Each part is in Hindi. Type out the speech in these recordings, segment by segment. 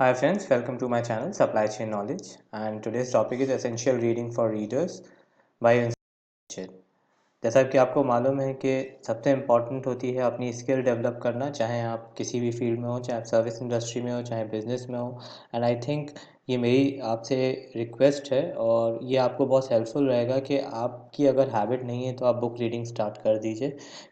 Hi friends, welcome to my channel Supply Chain Knowledge, and today's topic is essential reading for readers by Vincent. जैसा कि आपको मालूम है कि सबसे इम्पॉर्टेंट होती है अपनी स्किल डेवलप करना, चाहे आप किसी भी फील्ड में हो, चाहे आप सर्विस इंडस्ट्री में हो, चाहे बिजनेस में हो। एंड आई थिंक ये मेरी आपसे रिक्वेस्ट है और ये आपको बहुत हेल्पफुल रहेगा कि आपकी अगर हैबिट नहीं है तो आप बुक रीडिंग स्टार्ट कर दीजिए,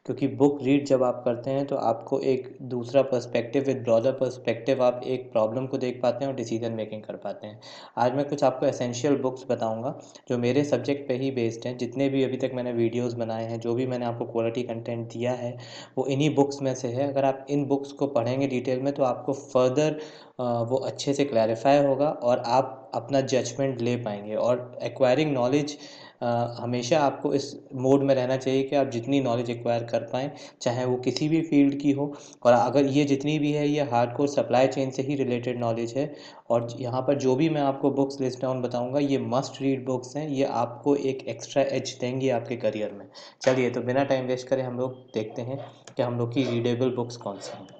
क्योंकि बुक रीड जब आप करते हैं तो आपको एक दूसरा पर्सपेक्टिव, विद ब्रॉडर पर्सपेक्टिव, आप एक प्रॉब्लम को देख पाते हैं और डिसीजन मेकिंग कर पाते हैं। आज मैं कुछ आपको एसेंशियल बुक्स बताऊंगा जो मेरे सब्जेक्ट पे ही बेस्ड हैं। जितने भी अभी तक मैंने वीडियोस बनाए हैं, जो भी मैंने आपको क्वालिटी कंटेंट दिया है, वो इन्हीं बुक्स में से है। अगर आप इन बुक्स को पढ़ेंगे डिटेल में तो आपको फर्दर वो अच्छे से क्लैरिफाई होगा और आप अपना जजमेंट ले पाएंगे। और एक्वायरिंग नॉलेज, हमेशा आपको इस मोड में रहना चाहिए कि आप जितनी नॉलेज एक्वायर कर पाएँ, चाहे वो किसी भी फील्ड की हो। और अगर ये जितनी भी है ये हार्डकोर सप्लाई चेन से ही रिलेटेड नॉलेज है। और यहाँ पर जो भी मैं आपको बुक्स लिस्ट डाउन बताऊंगा ये मस्ट रीड बुक्स हैं, ये आपको एक एक्स्ट्रा एज देंगी आपके करियर में। चलिए, तो बिना टाइम वेस्ट करें हम लोग देखते हैं कि हम लोग की रीडेबल बुक्स कौन सी हैं।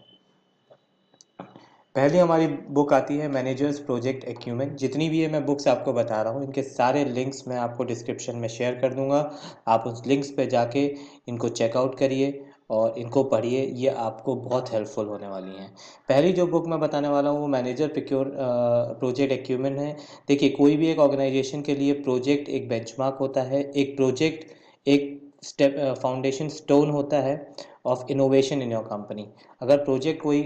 पहली हमारी बुक आती है मैनेजर्स प्रोजेक्ट एक्यूमेन। जितनी भी है मैं बुक्स आपको बता रहा हूँ, इनके सारे लिंक्स मैं आपको डिस्क्रिप्शन में शेयर कर दूंगा। आप उस लिंक्स पे जाके इनको चेकआउट करिए और इनको पढ़िए, ये आपको बहुत हेल्पफुल होने वाली हैं। पहली जो बुक मैं बताने वाला हूँ वो मैनेजर प्रोजेक्ट एक्यूमेन है। देखिए, कोई भी एक ऑर्गेनाइजेशन के लिए प्रोजेक्ट एक बेंचमार्क होता है। एक प्रोजेक्ट एक स्टेप फाउंडेशन स्टोन होता है of innovation in your company. अगर प्रोजेक्ट कोई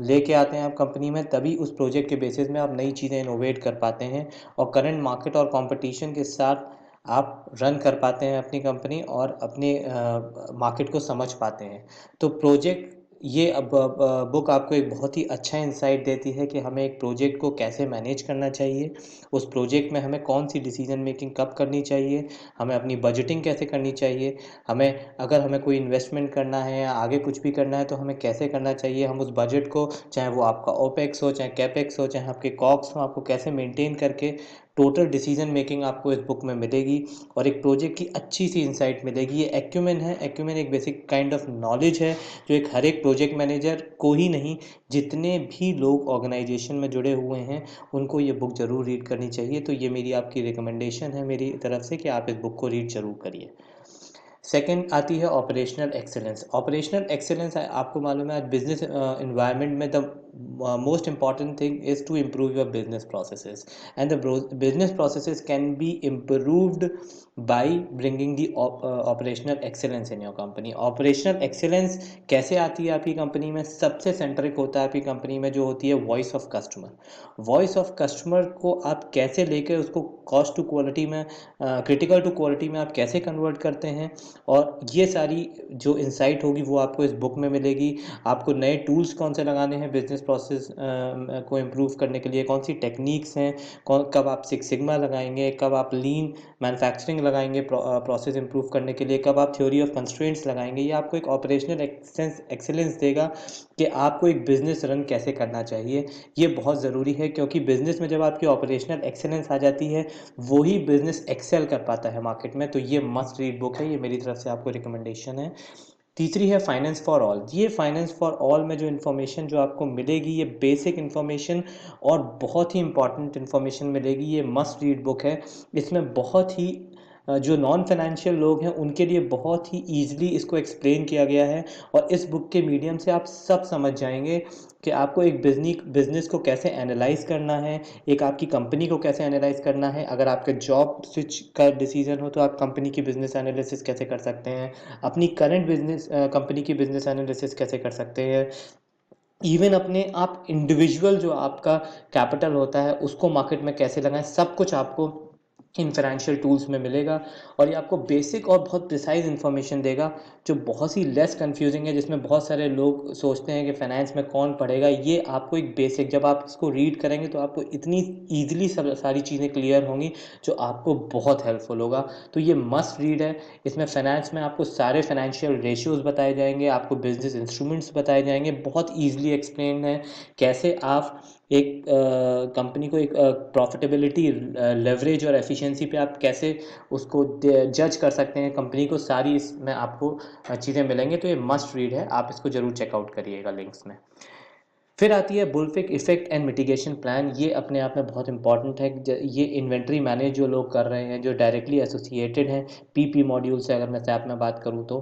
लेके आते हैं आप कंपनी में, तभी उस प्रोजेक्ट के बेसिस में आप नई चीज़ें इनोवेट कर पाते हैं और करंट मार्केट और कंपटीशन के साथ आप रन कर पाते हैं अपनी कंपनी और अपने मार्केट को समझ पाते हैं। तो प्रोजेक्ट, ये अब बुक आपको एक बहुत ही अच्छा इंसाइट देती है कि हमें एक प्रोजेक्ट को कैसे मैनेज करना चाहिए, उस प्रोजेक्ट में हमें कौन सी डिसीजन मेकिंग कब करनी चाहिए, हमें अपनी बजटिंग कैसे करनी चाहिए, हमें अगर हमें कोई इन्वेस्टमेंट करना है या आगे कुछ भी करना है तो हमें कैसे करना चाहिए। हम उस बजट को, चाहे वो आपका ओपेक्स हो, चाहे कैपेक्स हो, चाहे आपके कॉक्स हो, आपको कैसे मेंटेन करके टोटल डिसीजन मेकिंग आपको इस बुक में मिलेगी और एक प्रोजेक्ट की अच्छी सी इंसाइट मिलेगी। ये एक्यूमेन है। एक्यूमेन एक बेसिक काइंड ऑफ नॉलेज है जो एक हर एक प्रोजेक्ट मैनेजर को ही नहीं, जितने भी लोग ऑर्गेनाइजेशन में जुड़े हुए हैं उनको ये बुक ज़रूर रीड करनी चाहिए। तो ये मेरी आपकी रिकमेंडेशन है मेरी तरफ से कि आप इस बुक को रीड ज़रूर करिए। सेकंड आती है ऑपरेशनल एक्सेलेंस। ऑपरेशनल एक्सेलेंस, आपको मालूम है आज बिजनेस इन्वायरमेंट में the most important thing is to improve your business processes, and the business processes can be improved by bringing the operational excellence in your company. Operational excellence कैसे आती है आपकी कंपनी में? सबसे सेंट्रिक होता है आपकी कंपनी में जो होती है voice of customer. Voice of customer को आप कैसे लेकर उसको कॉस्ट टू क्वालिटी में, क्रिटिकल टू क्वालिटी में आप कैसे कन्वर्ट करते हैं, और ये सारी जो इंसाइट होगी वो आपको इस बुक में मिलेगी। आपको नए टूल्स कौन से लगाने हैं बिजनेस प्रोसेस को इम्प्रूव करने के लिए, कौन सी टेक्निक्स हैं, कब आप सिक्स सिग्मा लगाएंगे, कब आप लीन मैन्युफैक्चरिंग लगाएंगे प्रोसेस इम्प्रूव करने के लिए, कब आप थ्योरी ऑफ कंस्ट्रेंट्स लगाएंगे। ये आपको एक ऑपरेशनल एक्सेलेंस देगा कि आपको एक बिज़नेस रन कैसे करना चाहिए। ये बहुत ज़रूरी है, क्योंकि बिज़नेस में जब आपकी ऑपरेशनल एक्सेलेंस आ जाती है वही बिज़नेस एक्सेल कर पाता है मार्केट में। तो ये मस्ट रीड बुक है, ये मेरी तरफ से आपको रिकमेंडेशन है। तीसरी है फाइनेंस फॉर ऑल। ये फाइनेंस फॉर ऑल में जो इन्फॉर्मेशन जो आपको मिलेगी, ये बेसिक इन्फॉर्मेशन और बहुत ही इंपॉर्टेंट इन्फॉर्मेशन मिलेगी। ये मस्ट रीड बुक है। इसमें बहुत ही जो नॉन फाइनेंशियल लोग हैं उनके लिए बहुत ही ईजिली इसको एक्सप्लेन किया गया है। और इस बुक के मीडियम से आप सब समझ जाएंगे कि आपको एक बिजनेस को कैसे एनालाइज करना है, एक आपकी कंपनी को कैसे एनालाइज करना है। अगर आपका जॉब स्विच का डिसीजन हो तो आप कंपनी की बिजनेस एनालिसिस कैसे कर सकते हैं, अपनी करंट बिजनेस कंपनी की बिजनेस एनालिसिस कैसे कर सकते हैं, इवन अपने आप इंडिविजुअल जो आपका कैपिटल होता है उसको मार्केट में कैसे लगाएं, सब कुछ आपको इन फाइनेंशियल टूल्स में मिलेगा। और ये आपको बेसिक और बहुत प्रिसाइज इन्फॉर्मेशन देगा जो बहुत ही लेस कंफ्यूजिंग है, जिसमें बहुत सारे लोग सोचते हैं कि फाइनेंस में कौन पढ़ेगा। ये आपको एक बेसिक, जब आप इसको रीड करेंगे तो आपको इतनी ईजिली सब सारी चीज़ें क्लियर होंगी जो आपको बहुत हेल्पफुल होगा। तो ये मस्ट रीड है। इसमें फाइनेंस में आपको सारे फाइनेंशियल रेशियोज बताए जाएंगे, आपको बिजनेस इंस्ट्रूमेंट्स बताए जाएंगे, बहुत ईजिली एक्सप्लेन है कैसे आप एक कंपनी को एक प्रॉफिटेबिलिटी, लेवरेज और एफिशिएंसी पे आप कैसे उसको जज कर सकते हैं कंपनी को, सारी इसमें आपको चीज़ें मिलेंगी। तो ये मस्ट रीड है, आप इसको ज़रूर चेकआउट करिएगा लिंक्स में। फिर आती है बुलफिक इफेक्ट एंड मिटिगेशन प्लान। ये अपने आप में बहुत इंपॉर्टेंट है। ये इन्वेंट्री मैनेज जो लोग कर रहे हैं, जो डायरेक्टली एसोसिएटेड हैं पीपी मॉड्यूल से, अगर मैं SAP में बात करूँ तो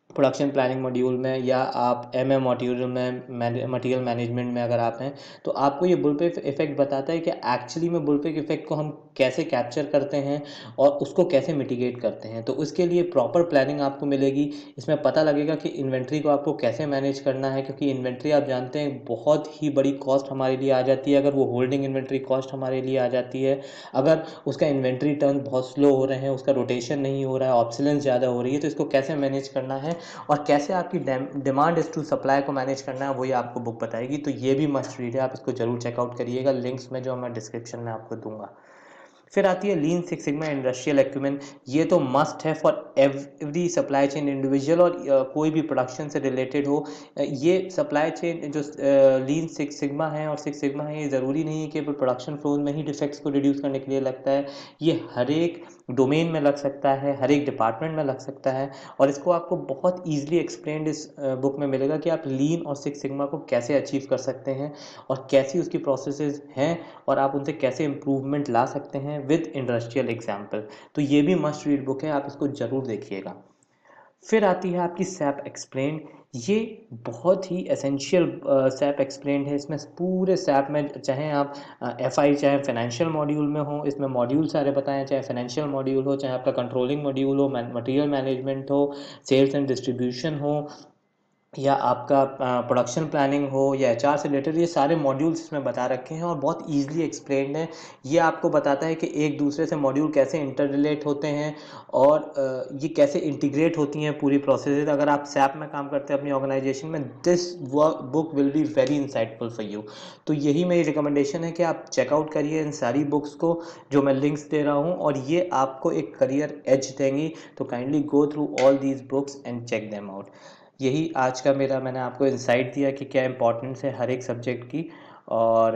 प्रोडक्शन प्लानिंग मॉड्यूल में, या आप MM मॉड्यूल में मटेरियल मैनेजमेंट में अगर आप हैं, तो आपको ये बुलपिक इफेक्ट बताता है कि एक्चुअली में बुलपिक इफेक्ट को हम कैसे कैप्चर करते हैं और उसको कैसे मिटिगेट करते हैं। तो उसके लिए प्रॉपर प्लानिंग आपको मिलेगी। इसमें पता लगेगा कि इन्वेंट्री को आपको कैसे मैनेज करना है, क्योंकि इन्वेंट्री आप जानते हैं बहुत ही बड़ी कॉस्ट हमारे लिए आ जाती है। अगर वो होल्डिंग इन्वेंट्री कॉस्ट हमारे लिए आ जाती है, अगर उसका इन्वेंट्री टर्न बहुत स्लो हो रहे हैं, उसका रोटेशन नहीं हो रहा है, ऑब्सोलेंस ज़्यादा हो रही है, तो इसको कैसे मैनेज करना है और कैसे आपकी डिमांड इस टू सप्लाई को मैनेज करना है, वही आपको बुक बताएगी। तो ये भी मस्ट रीड है, आप इसको जरूर चेकआउट करिएगा। लिंक्स में जो मैं डिस्क्रिप्शन में आपको दूंगा। फिर आती है lean six sigma industrial acumen. ये तो मस्ट है for every supply chain individual, और कोई भी प्रोडक्शन से रिलेटेड हो। ये सप्लाई चेन जो लीन सिक्स सिग्मा है और सिक्स सिग्मा है, ये ज़रूरी नहीं है कि प्रोडक्शन फ्लो में ही डिफेक्ट्स को रिड्यूस करने के लिए लगता है। ये हर एक डोमेन में लग सकता है, हर एक डिपार्टमेंट में लग सकता है, और इसको आपको बहुत ईजिली एक्सप्लेन्ड इस बुक में मिलेगा कि आप लीन और सिक्स सिग्मा को कैसे अचीव कर सकते हैं और कैसी उसकी प्रोसेसेस हैं और आप उनसे कैसे इम्प्रूवमेंट ला सकते हैं विद इंडस्ट्रियल एग्जाम्पल। तो ये भी मस्ट रीड बुक है, आप इसको ज़रूर देखिएगा। फिर आती है आपकी सैप एक्सप्लेन्ड। ये बहुत ही एसेंशियल सैप एक्सप्लेन्ड है। इसमें पूरे सैप में, चाहे आप FI चाहे फाइनेंशियल मॉड्यूल में हो, इसमें मॉड्यूल सारे बताएं, चाहे फाइनेंशियल मॉड्यूल हो, चाहे आपका कंट्रोलिंग मॉड्यूल हो, मटेरियल मैनेजमेंट हो, सेल्स एंड डिस्ट्रीब्यूशन हो, या आपका प्रोडक्शन प्लानिंग हो, या HR से रिलेटेड, ये सारे मॉड्यूल्स इसमें बता रखे हैं और बहुत ईजिली एक्सप्लेन्ड है। ये आपको बताता है कि एक दूसरे से मॉड्यूल कैसे इंटर रिलेट होते हैं और ये कैसे इंटीग्रेट होती हैं पूरी प्रोसेस। अगर आप SAP में काम करते हैं अपनी ऑर्गेनाइजेशन में, this book will be very insightful for you. तो यही मेरी रिकमेंडेशन है कि आप चेकआउट करिए इन सारी बुक्स को जो मैं लिंक्स दे रहा हूँ, और ये आपको एक करियर एज देंगी। तो kindly go through all these books and check them out. यही आज का मैंने आपको इंसाइट दिया कि क्या इंपॉर्टेंस है हर एक सब्जेक्ट की। और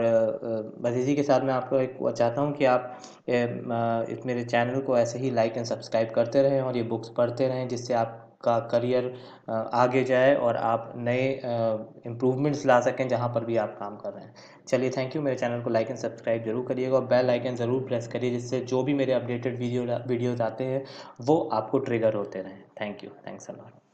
बस इसी के साथ मैं आपको एक चाहता हूँ कि आप इस मेरे चैनल को ऐसे ही लाइक एंड सब्सक्राइब करते रहें और ये बुक्स पढ़ते रहें, जिससे आपका करियर आगे जाए और आप नए इम्प्रूवमेंट्स ला सकें जहाँ पर भी आप काम कर रहे हैं। चलिए, थैंक यू। मेरे चैनल को लाइक एंड सब्सक्राइब जरूर करिएगा और बेल आइकन ज़रूर प्रेस करिए, जिससे जो भी मेरे अपडेटेड वीडियोज़ आते हैं वो आपको ट्रिगर होते रहें। Thank you, thanks a lot.